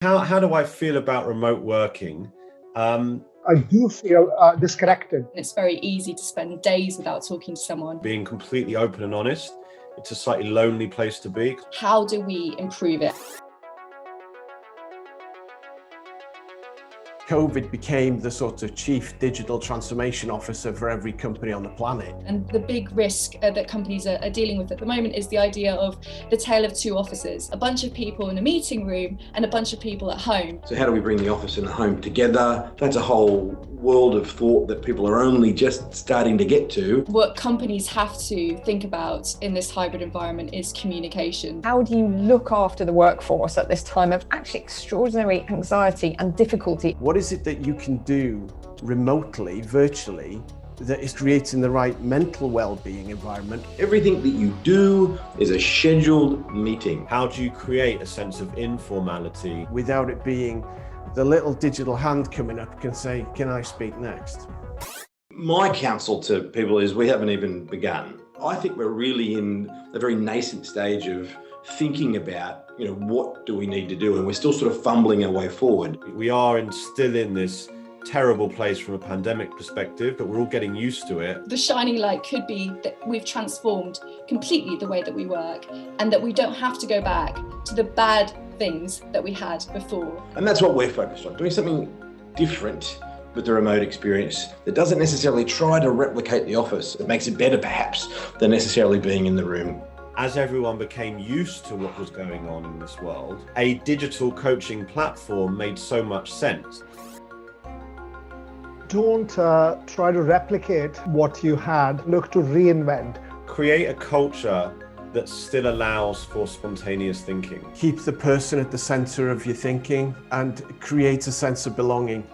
How do I feel about remote working? I do feel disconnected. It's very easy to spend days without talking to someone. Being completely open and honest, it's a slightly lonely place to be. How do we improve it? COVID became the sort of chief digital transformation officer for every company on the planet. And the big risk that companies are dealing with at the moment is the idea of the tale of two offices, a bunch of people in a meeting room and a bunch of people at home. So how do we bring the office and the home together? That's a whole world of thought that people are only just starting to get to. What companies have to think about in this hybrid environment is communication. How do you look after the workforce at this time of actually extraordinary anxiety and difficulty? What is it that you can do remotely, virtually, that is creating the right mental well-being environment? Everything that you do is a scheduled meeting. How do you create a sense of informality? Without it being the little digital hand coming up can say, can I speak next? My counsel to people is we haven't even begun. I think we're really in a very nascent stage of thinking about, what do we need to do? And we're still sort of fumbling our way forward. We are still in this terrible place from a pandemic perspective, but we're all getting used to it. The shining light could be that we've transformed completely the way that we work and that we don't have to go back to the bad things that we had before. And that's what we're focused on, doing something different with the remote experience that doesn't necessarily try to replicate the office. It makes it better perhaps than necessarily being in the room. As everyone became used to what was going on in this world, a digital coaching platform made so much sense. Don't try to replicate what you had. Look to reinvent. Create a culture that still allows for spontaneous thinking. Keep the person at the center of your thinking and create a sense of belonging.